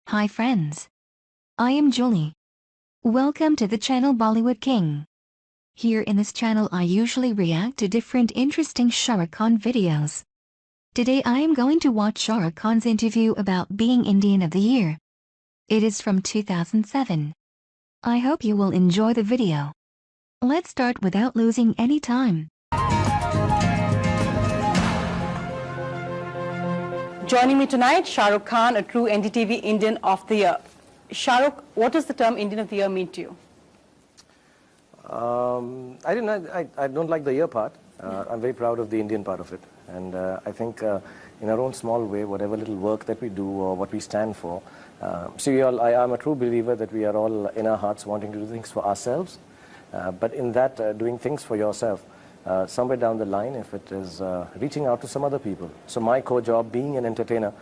Hi friends. I am Julie. Welcome to the channel Bollywood King. Here in this channel I usually react to different interesting Shah Rukh Khan videos. Today I am going to watch Shah Rukh Khan's interview about being Indian of the Year. It is from 2007. I hope you will enjoy the video. Let's start without losing any time. Joining me tonight, Shah Rukh Khan, a true NDTV Indian of the Year. Shah Rukh, what does the term Indian of the Year mean to you? I don't like the year part. I'm very proud of the Indian part of it. And I think in our own small way, whatever little work that we do or what we stand for, I'm a true believer that we are all in our hearts wanting to do things for ourselves. But in that, doing things for yourself, somewhere down the line, if it is reaching out to some other people. So my core job, being an entertainer,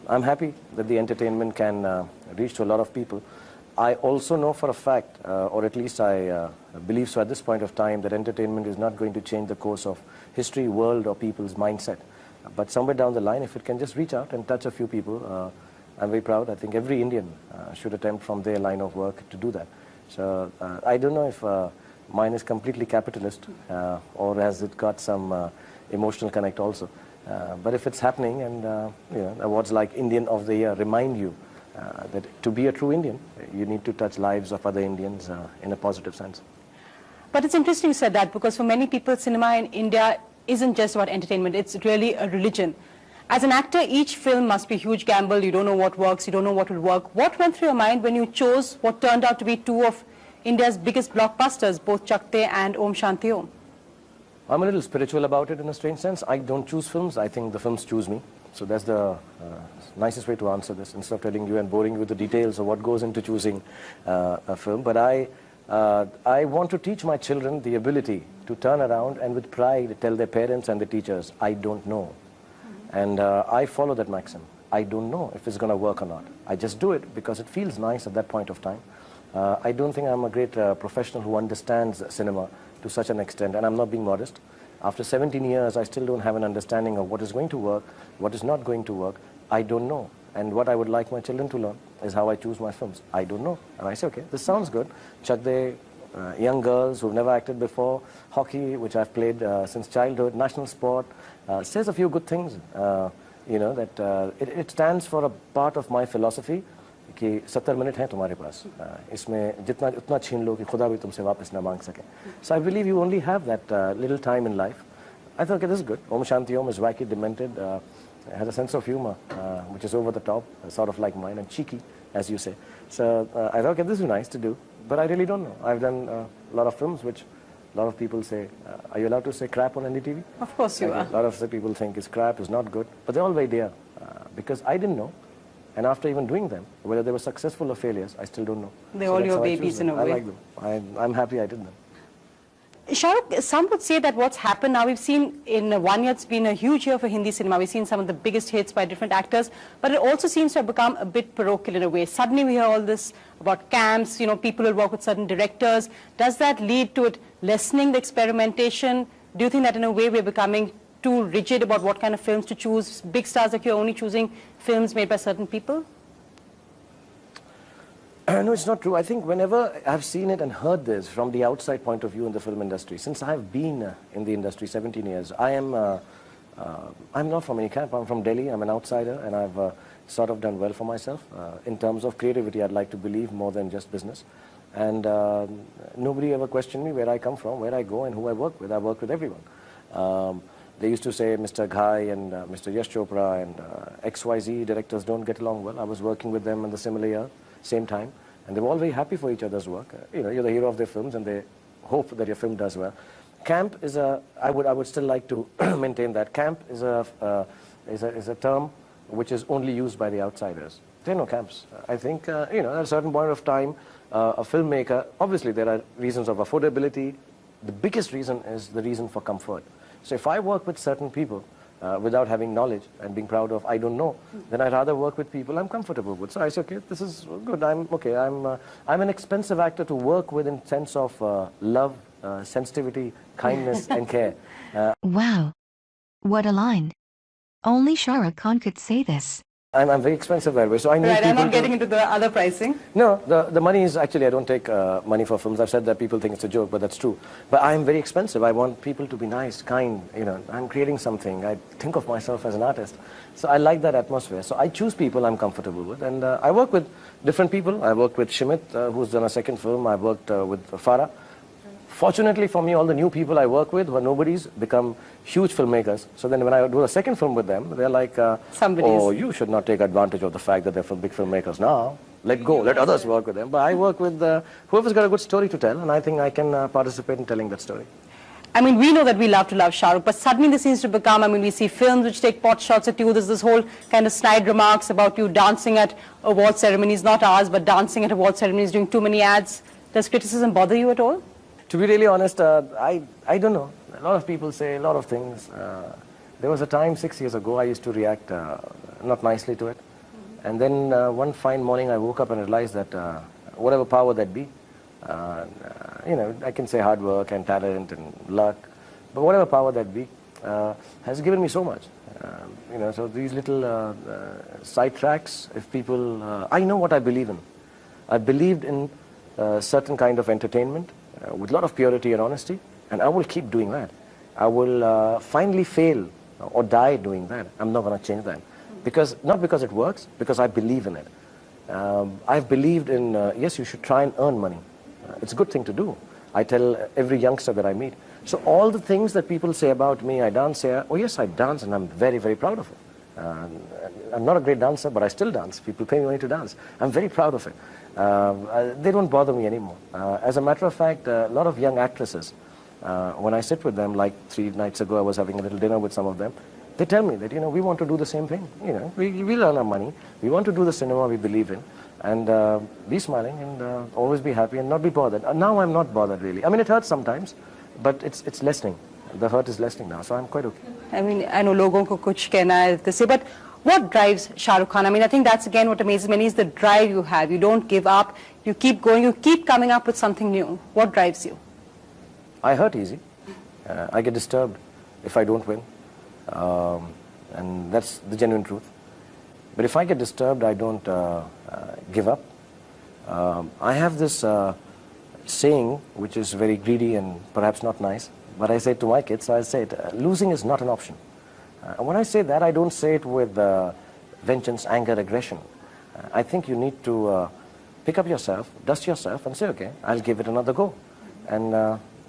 I'm happy that the entertainment can reach to a lot of people. I also know for a fact, or at least I believe so at this point of time, that entertainment is not going to change the course of history, world, or people's mindset. But somewhere down the line, if it can just reach out and touch a few people, I'm very proud. I think every Indian should attempt from their line of work to do that. So I don't know if mine is completely capitalist, or has it got some emotional connect also. But if it's happening, and awards like Indian of the Year remind you that to be a true Indian, you need to touch lives of other Indians in a positive sense. But it's interesting you said that, because for many people, cinema in India isn't just about entertainment, it's really a religion. As an actor, each film must be a huge gamble. You don't know what works, you don't know what will work. What went through your mind when you chose what turned out to be two of India's biggest blockbusters, both Chakte and Om Shanti Om? I'm a little spiritual about it in a strange sense. I don't choose films, I think the films choose me. So that's the nicest way to answer this, instead of telling you and boring you with the details of what goes into choosing a film. But I want to teach my children the ability to turn around and with pride tell their parents and the teachers, I don't know. And I follow that maxim. I don't know if it's going to work or not. I just do it because it feels nice at that point of time. I don't think I'm a great professional who understands cinema to such an extent, and I'm not being modest. After 17 years, I still don't have an understanding of what is going to work, what is not going to work. I don't know. And what I would like my children to learn is how I choose my films. I don't know. And I say, okay, this sounds good. Chakde, young girls who've never acted before, hockey, which I've played since childhood, national sport, says a few good things. That it stands for a part of my philosophy. कि 70 minute हैं तुम्हारे पास इसमें जितना उतना छीन लो कि खुदा भी तुमसे वापस ना मांग सके. So I believe you only have that little time in life. I thought, okay, this is good. Om Shanti Om is wacky, demented, has a sense of humor which is over the top, sort of like mine, and cheeky, as you say. So I thought, okay, this is nice to do, but I really don't know. I've done a lot of films which a lot of people say, are you allowed to say crap on NDTV? Of course you are. A lot of people think it's crap, it's not good, but they're all very dear because I didn't know. And after even doing them, whether they were successful or failures, I still don't know. They're all your babies in a way. I like them. I'm happy I did them. Shah Rukh, some would say that what's happened now, we've seen in 1 year, it's been a huge year for Hindi cinema. We've seen some of the biggest hits by different actors, but it also seems to have become a bit parochial in a way. Suddenly we hear all this about camps, people will work with certain directors. Does that lead to it lessening the experimentation? Do you think that in a way we're becoming too rigid about what kind of films to choose? Big stars like you're only choosing films made by certain people? No, it's not true. I think whenever I've seen it and heard this from the outside point of view in the film industry, since I've been in the industry 17 years, I'm not from any camp. I'm from Delhi. I'm an outsider, and I've sort of done well for myself. In terms of creativity, I'd like to believe more than just business. And nobody ever questioned me where I come from, where I go, and who I work with. I work with everyone. They used to say Mr. Ghai and Mr. Yash Chopra and XYZ directors don't get along well. I was working with them in the similar year, same time, and they were all very happy for each other's work. You're the hero of their films, and they hope that your film does well. Camp is I would still like to maintain that. Camp is a term which is only used by the outsiders. There are no camps. I think, at a certain point of time, a filmmaker, obviously there are reasons of affordability. The biggest reason is the reason for comfort. So if I work with certain people without having knowledge and being proud of I don't know, then I'd rather work with people I'm comfortable with. So I say, okay, this is good. I'm an expensive actor to work with in sense of love, sensitivity, kindness, and care. Wow. What a line. Only Shah Rukh Khan could say this. I'm very expensive that way, so I need Right, people I'm not to... getting into the other pricing. No, the money is actually, I don't take money for films. I've said that people think it's a joke, but that's true. But I am very expensive. I want people to be nice, kind, you know. I'm creating something. I think of myself as an artist. So I like that atmosphere. So I choose people I'm comfortable with. And I work with different people. I worked with Shimit, who's done a second film. I worked with Farah. Fortunately for me, all the new people I work with who are nobodies become huge filmmakers. So then when I do a second film with them, they're like, oh, you should not take advantage of the fact that they're big filmmakers now. Let go, let others work with them. But I work with whoever's got a good story to tell, and I think I can participate in telling that story. I mean, we know that we love to love Shah Rukh, but suddenly this seems to become, I mean, we see films which take pot shots at you. There's this whole kind of snide remarks about you dancing at award ceremonies, not ours, but dancing at award ceremonies, doing too many ads. Does criticism bother you at all? To be really honest, I don't know. A lot of people say a lot of things. There was a time 6 years ago I used to react not nicely to it. And then one fine morning I woke up and realized that whatever power that be, you know, I can say hard work and talent and luck, but whatever power that be has given me so much. You know, so these little side tracks, if people, I know what I believe in. I believed in certain kind of entertainment. With a lot of purity and honesty, and I will keep doing that. I will finally fail or die doing that. I'm not going to change that. Not because it works, because I believe in it. I've believed in, yes, you should try and earn money. It's a good thing to do. I tell every youngster that I meet. So all the things that people say about me, I dance here, oh yes, I dance, and I'm very, very proud of it. I'm not a great dancer, but I still dance. People pay me money to dance. I'm very proud of it. They don't bother me anymore. As a matter of fact, a lot of young actresses, when I sit with them, like 3 nights ago I was having a little dinner with some of them, they tell me that, you know, we want to do the same thing. You know, we'll earn our money. We want to do the cinema we believe in, and be smiling and always be happy and not be bothered. Now I'm not bothered really. I mean, it hurts sometimes, but it's lessening. The hurt is lessening now, so I'm quite okay. I mean, I know logon ko kuch kehna hai to say, but what drives Shah Rukh Khan? I mean, I think that's again what amazes me is the drive you have. You don't give up. You keep going. You keep coming up with something new. What drives you? I hurt easy. I get disturbed if I don't win. And that's the genuine truth. But if I get disturbed, I don't give up. I have this saying, which is very greedy and perhaps not nice, but I say it to my kids, so I say it, losing is not an option. When I say that, I don't say it with vengeance, anger, aggression. I think you need to pick up yourself, dust yourself, and say, okay, I'll give it another go. And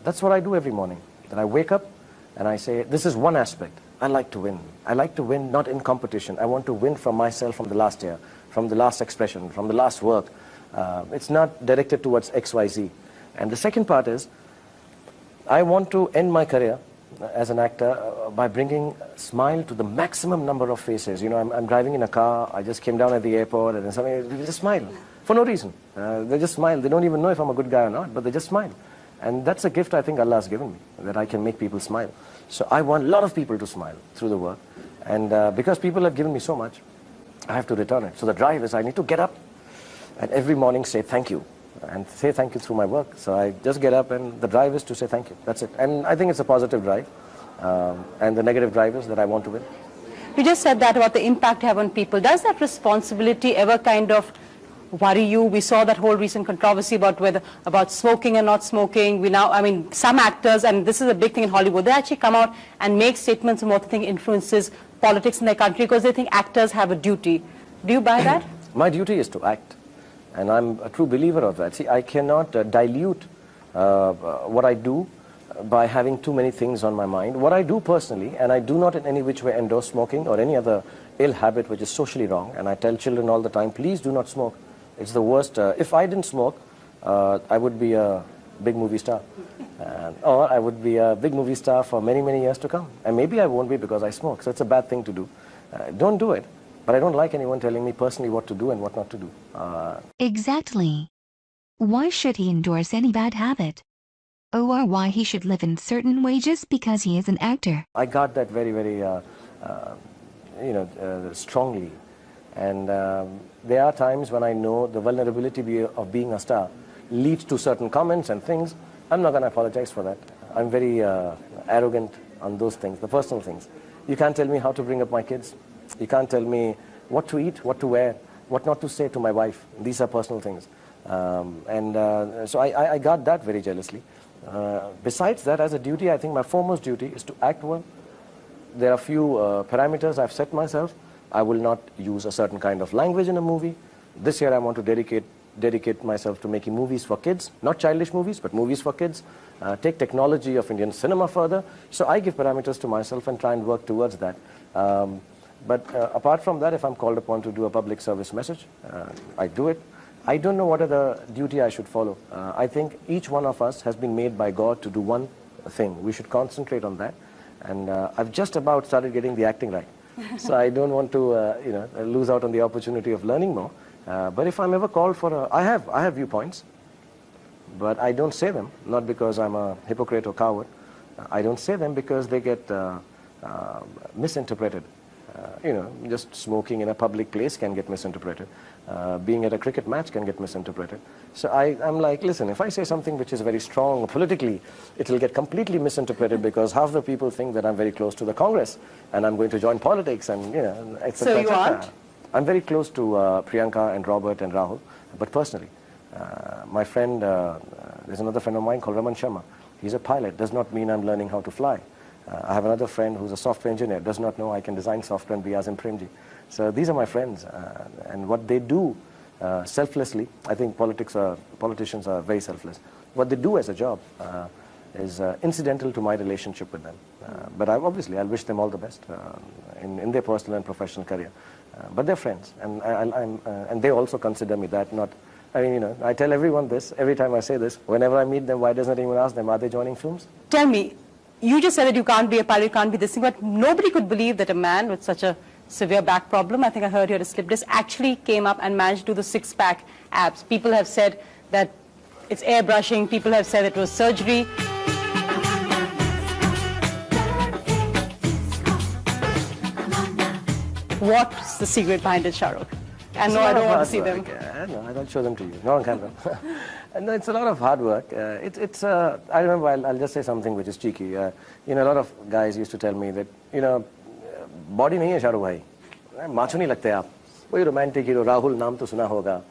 that's what I do every morning. Then I wake up and I say, this is one aspect. I like to win. I like to win not in competition. I want to win from myself from the last year, from the last expression, from the last work. It's not directed towards X, Y, Z. And the second part is, I want to end my career as an actor by bringing smile to the maximum number of faces. You know, I'm driving in a car, I just came down at the airport, and somebody they just smile for no reason. They just smile. They don't even know if I'm a good guy or not, but they just smile. And that's a gift I think Allah has given me, that I can make people smile. So I want a lot of people to smile through the work. And because people have given me so much, I have to return it. So the drive is I need to get up and every morning say thank you. And say thank you through my work. So I just get up and the drive is to say thank you. That's it. And I think it's a positive drive. And the negative drive is that I want to win. You just said that about the impact you have on people. Does that responsibility ever kind of worry you? We saw that whole recent controversy about smoking and not smoking. I mean, some actors, and this is a big thing in Hollywood, they actually come out and make statements on what they think influences politics in their country because they think actors have a duty. Do you buy that? My duty is to act. And I'm a true believer of that. See, I cannot dilute what I do by having too many things on my mind. What I do personally, and I do not in any which way endorse smoking or any other ill habit which is socially wrong, and I tell children all the time, please do not smoke. It's the worst. If I didn't smoke, I would be a big movie star. Or I would be a big movie star for many, many years to come. And maybe I won't be because I smoke. So it's a bad thing to do. Don't do it. But I don't like anyone telling me personally what to do and what not to do. Exactly. Why should he endorse any bad habit? Or why he should live in certain way just because he is an actor? I got that very, very, strongly. And there are times when I know the vulnerability of being a star leads to certain comments and things. I'm not going to apologize for that. I'm very arrogant on those things, the personal things. You can't tell me how to bring up my kids. You can't tell me what to eat, what to wear, what not to say to my wife. These are personal things. So I guard that very jealously. Besides that, as a duty, I think my foremost duty is to act well. There are few parameters I've set myself. I will not use a certain kind of language in a movie. This year I want to dedicate myself to making movies for kids, not childish movies, but movies for kids. Take technology of Indian cinema further. So I give parameters to myself and try and work towards that. But apart from that, if I'm called upon to do a public service message, I do it. I don't know what other duty I should follow. I think each one of us has been made by God to do one thing. We should concentrate on that. And I've just about started getting the acting right. So I don't want to lose out on the opportunity of learning more. But if I'm ever called for I have viewpoints, but I don't say them, not because I'm a hypocrite or coward. I don't say them because they get misinterpreted. Just smoking in a public place can get misinterpreted. Being at a cricket match can get misinterpreted. So I'm like, listen, if I say something which is very strong politically, it will get completely misinterpreted because half the people think that I'm very close to the Congress and I'm going to join politics and, etc. So you aren't? I'm very close to Priyanka and Robert and Rahul, but personally. My friend, there's another friend of mine called Raman Sharma. He's a pilot, does not mean I'm learning how to fly. I have another friend who's a software engineer, does not know I can design software and be Azim Premji. So these are my friends, and what they do selflessly, I think politicians are very selfless. What they do as a job is incidental to my relationship with them. But obviously I'll wish them all the best in their personal and professional career. But they're friends, and they also consider me that. I tell everyone this, every time I say this, whenever I meet them, why doesn't anyone ask them, are they joining films? Tell me, you just said that you can't be a pilot, you can't be this thing, but nobody could believe that a man with such a severe back problem, I think I heard you had a slip disc, actually came up and managed to do the six-pack abs. People have said that it's airbrushing, people have said it was surgery. What's the secret behind it, Shah Rukh? And no, I don't want to see them. No, I'll show them to you, not on camera. No, it's a lot of hard work. I remember, I'll just say something which is cheeky. A lot of guys used to tell me that, body nahi hai Shahrukh bhai. Macho nahi lagte aap. Wohi romantic hero, Rahul, naam to suna hoga.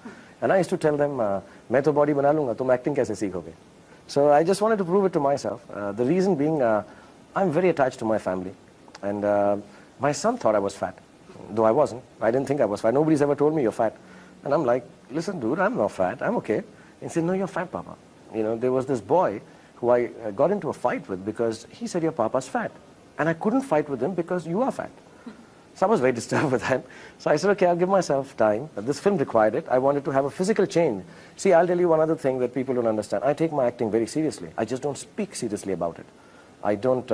And I used to tell them, main to body bana lunga, tum acting kaise seekhoge? So I just wanted to prove it to myself. The reason being, I'm very attached to my family. And my son thought I was fat, though I wasn't. I didn't think I was fat. Nobody's ever told me you're fat. And I'm like, listen, dude, I'm not fat. I'm okay. And he said, no, you're fat, Papa. There was this boy who I got into a fight with because he said, your Papa's fat. And I couldn't fight with him because you are fat. So I was very disturbed with that. So I said, okay, I'll give myself time. This film required it. I wanted to have a physical change. See, I'll tell you one other thing that people don't understand. I take my acting very seriously. I just don't speak seriously about it. I don't,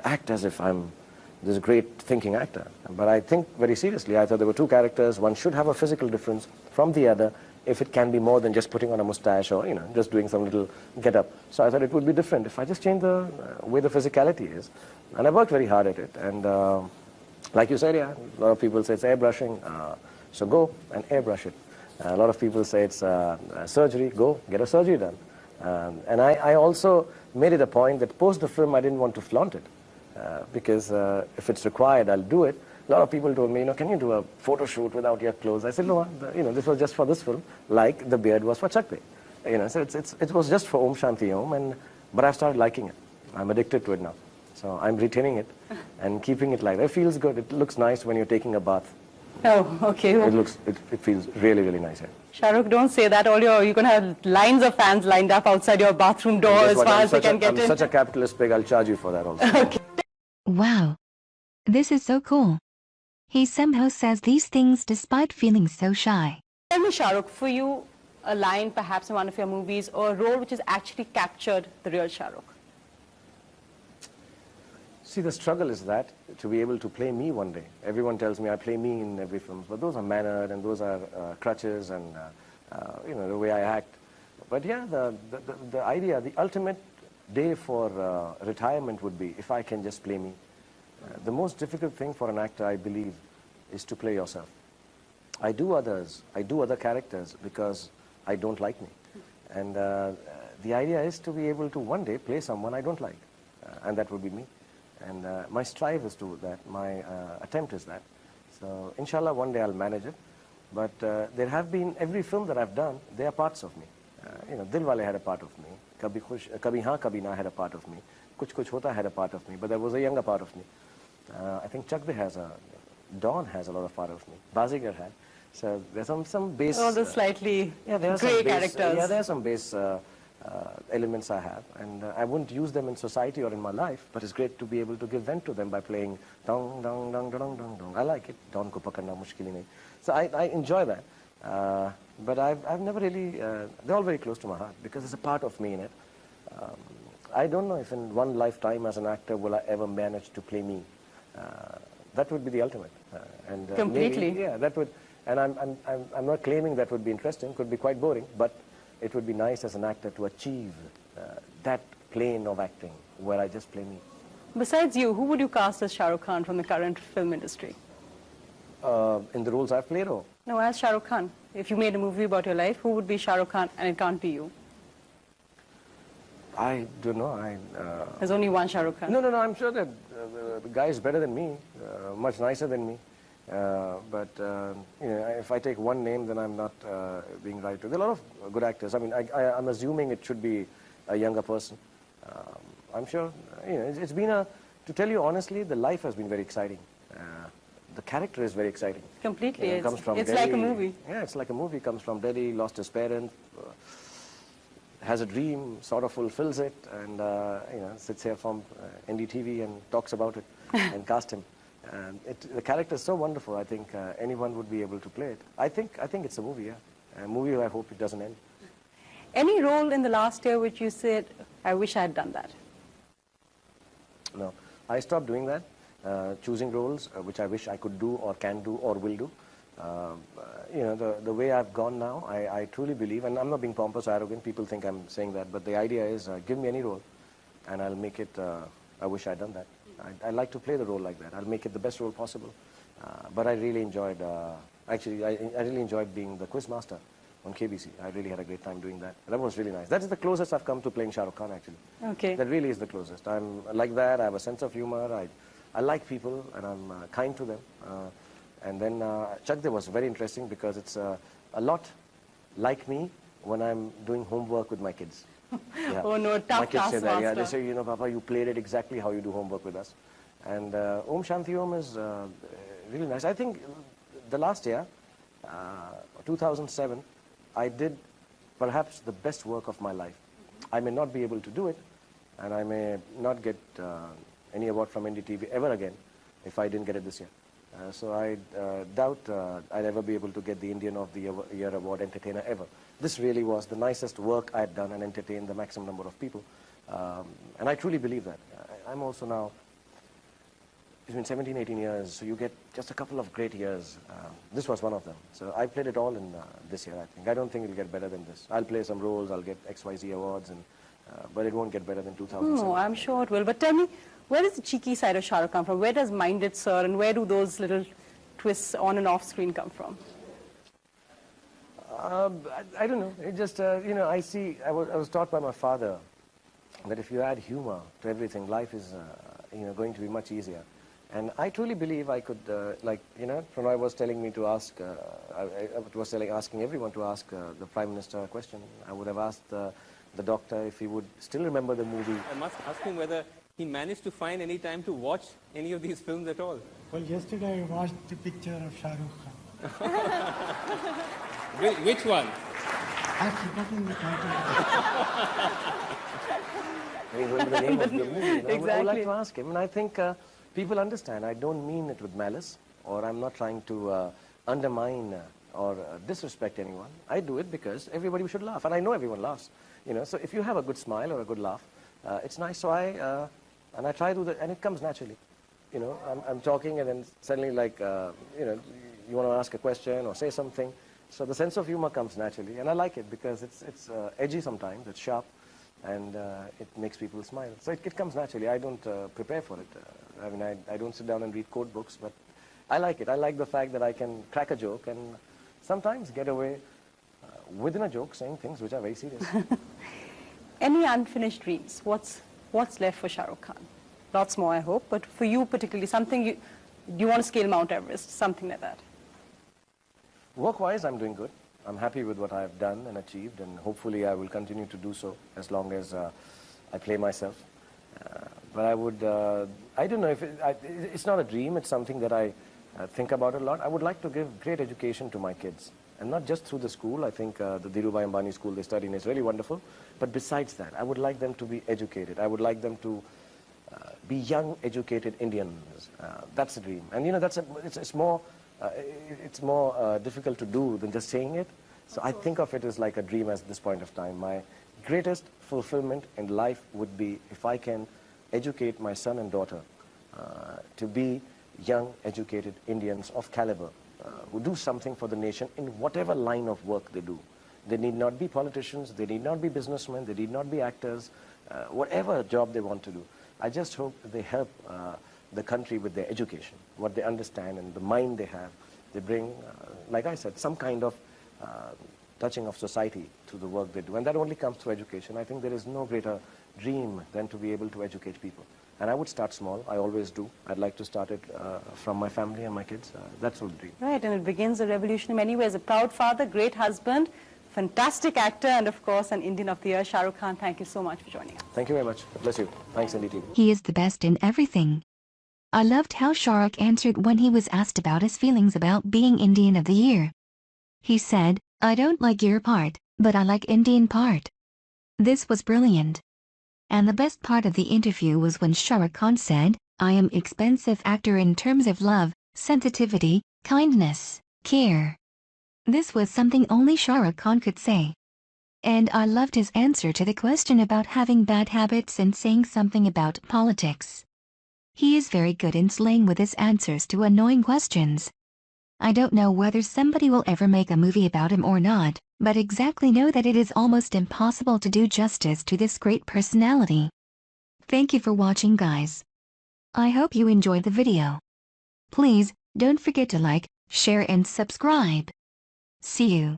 act as if I'm this great thinking actor. But I think very seriously. I thought there were two characters. One should have a physical difference from the other if it can be more than just putting on a mustache or, just doing some little get-up. So I thought it would be different if I just change the way the physicality is. And I worked very hard at it. And like you said, yeah, a lot of people say it's airbrushing. So go and airbrush it. A lot of people say it's surgery. Go, get a surgery done. And I also made it a point that post the film, I didn't want to flaunt it. Because if it's required, I'll do it. A lot of people told me, can you do a photo shoot without your clothes? I said, no, this was just for this film, like the beard was for Chakde. So it was just for Om Shanti Om, but I've started liking it. I'm addicted to it now. So I'm retaining it and keeping it light. It feels good. It looks nice when you're taking a bath. Oh, okay. It feels really, really nice here. Shah Rukh, don't say that. You're going to have lines of fans lined up outside your bathroom door as far as they can get in. I'm such a capitalist pig, I'll charge you for that also. Okay. Wow. This is so cool. He somehow says these things despite feeling so shy. Tell me, Shah Rukh, for you, a line perhaps in one of your movies or a role which has actually captured the real Shah Rukh. See, the struggle is that, to be able to play me one day. Everyone tells me I play me in every film, but those are mannered and those are crutches and, the way I act. But yeah, the idea, the ultimate day for retirement would be if I can just play me. The most difficult thing for an actor, I believe, is to play yourself. I do other characters because I don't like me. And the idea is to be able to one day play someone I don't like. And that would be me. And my strive is to that, my attempt is that. So inshallah one day I'll manage it. But there have been, every film that I've done, they are parts of me. You know, Dilwale had a part of me. Kabhi Haan Kabhi Na had a part of me. Kuch Kuch Hota had a part of me, but there was a younger part of me. I think Chak De has Dawn has a lot of part of me. Bazigar had. So there's some base... All the slightly grey characters. Yeah, there are some base elements I have. And I wouldn't use them in society or in my life, but it's great to be able to give vent to them by playing dong, dong, dong, dong, dong, dong. I like it. Dawn ko pakarna mushkil nahi. So I enjoy that. But I've never really... they're all very close to my heart because there's a part of me in it. I don't know if in one lifetime as an actor will I ever manage to play me. That would be the ultimate. Completely. Maybe, yeah, that would... And I'm not claiming that would be interesting, could be quite boring, but it would be nice as an actor to achieve that plane of acting where I just play me. Besides you, who would you cast as Shah Rukh Khan from the current film industry? In the roles I've played, or? No, as Shah Rukh Khan. If you made a movie about your life, who would be Shah Rukh Khan, and it can't be you? I don't know. There's only one Shah Rukh Khan. No, I'm sure that the guy is better than me, much nicer than me. But you know, if I take one name, then I'm not being right. There are a lot of good actors. I mean, I'm assuming it should be a younger person. I'm sure, you know, it's been to tell you honestly, the life has been very exciting. The character is very exciting. Completely. You know, comes from it's Delhi. like a movie. Yeah, it's like a movie. Comes from Delhi, lost his parents, has a dream, sort of fulfills it, and you know, sits here from NDTV and talks about it and cast him. And the character is so wonderful. I think anyone would be able to play it. I think it's a movie. Yeah, a movie. I hope it doesn't end. Any role in the last year which you said, I wish I had done that? No, I stopped doing that. Choosing roles which I wish I could do or can do or will do. You know, the way I've gone now, I truly believe, and I'm not being pompous or arrogant, people think I'm saying that, but the idea is give me any role and I'll make it, I wish I'd done that. I like to play the role like that. I'll make it the best role possible. But I really enjoyed, actually, I really enjoyed being the quiz master on KBC. I really had a great time doing that. That was really nice. That is the closest I've come to playing Shah Rukh Khan, actually. Okay. That really is the closest. I'm like that. I have a sense of humor. I like people and I'm kind to them. And then Chak De was very interesting because it's a lot like me when I'm doing homework with my kids. Yeah. Oh no, tough my kids say that. Yeah, they taskmaster. say, you know, Papa, you played it exactly how you do homework with us. And Om Shanti Om is really nice. I think the last year, 2007, I did perhaps the best work of my life. I may not be able to do it, and I may not get any award from NDTV ever again if I didn't get it this year. So I doubt I'd ever be able to get the Indian of the Year Award Entertainer ever. This really was the nicest work I had done and entertained the maximum number of people. And I truly believe that. I'm also now, it's been 17, 18 years, so you get just a couple of great years. This was one of them. So I played it all in this year, I think. I don't think it'll get better than this. I'll play some roles, I'll get XYZ awards, and but it won't get better than 2007. No, I'm sure it will. But tell me, where does the cheeky side of Shah Rukh come from? Where does Minded Sir and where do those little twists on and off screen come from? I don't know. It just, you know, I was taught by my father that if you add humor to everything, life is, you know, going to be much easier. And I truly believe I could, like, you know, Pranay was telling me to ask, I was asking everyone to ask the Prime Minister a question. I would have asked the doctor if he would still remember the movie. I must ask him whether he managed to find any time to watch any of these films at all. Well, yesterday I watched the picture of Shah Rukh Khan. Which one? I've forgotten the title. I mean, remember the name of the movie. You know, I would like Exactly. to ask him. And I think people understand. I don't mean it with malice, or I'm not trying to undermine or disrespect anyone. I do it because everybody should laugh. And I know everyone laughs. You know, so if you have a good smile or a good laugh, it's nice. So I try to do that, and it comes naturally. You know, I'm talking, and then suddenly, like, you know, you want to ask a question or say something. So the sense of humor comes naturally, and I like it because it's edgy sometimes, it's sharp, and it makes people smile. So it comes naturally. I don't prepare for it. I mean, I don't sit down and read code books, but I like it. I like the fact that I can crack a joke and sometimes get away within a joke saying things which are very serious. Any unfinished dreams? What's left for Shah Rukh Khan? Lots more, I hope. But for you particularly, something Do you want to scale Mount Everest? Something like that. Work-wise, I'm doing good. I'm happy with what I've done and achieved, and hopefully I will continue to do so as long as I play myself. But I would, I don't know if it's not a dream, it's something that I think about a lot. I would like to give great education to my kids, and not just through the school. I think the Dhirubhai Ambani school they study in is really wonderful, but besides that, I would like them to be educated. I would like them to be young, educated Indians. That's a dream. And you know, it's more difficult to do than just saying it. So I think of it as like a dream at this point of time. My greatest fulfillment in life would be if I can educate my son and daughter to be young, educated Indians of caliber who do something for the nation in whatever line of work they do. They need not be politicians, they need not be businessmen, they need not be actors, whatever job they want to do. I just hope they help the country with their education, what they understand and the mind they have. They bring, like I said, some kind of touching of society to the work they do. And that only comes through education. I think there is no greater dream than to be able to educate people. And I would start small. I always do. I'd like to start it from my family and my kids. That's the dream. Right, and it begins a revolution in many ways. A proud father, great husband, fantastic actor, and of course an Indian of the Year. Shah Rukh Khan, thank you so much for joining us. Thank you very much. Bless you. Thanks, NDTV. He is the best in everything. I loved how Shah Rukh answered when he was asked about his feelings about being Indian of the Year. He said, "I don't like your part, but I like Indian part." This was brilliant. And the best part of the interview was when Shah Rukh Khan said, "I am expensive actor in terms of love, sensitivity, kindness, care." This was something only Shah Rukh Khan could say. And I loved his answer to the question about having bad habits and saying something about politics. He is very good in slaying with his answers to annoying questions. I don't know whether somebody will ever make a movie about him or not, but exactly know that it is almost impossible to do justice to this great personality. Thank you for watching, guys. I hope you enjoyed the video. Please, don't forget to like, share and subscribe. See you.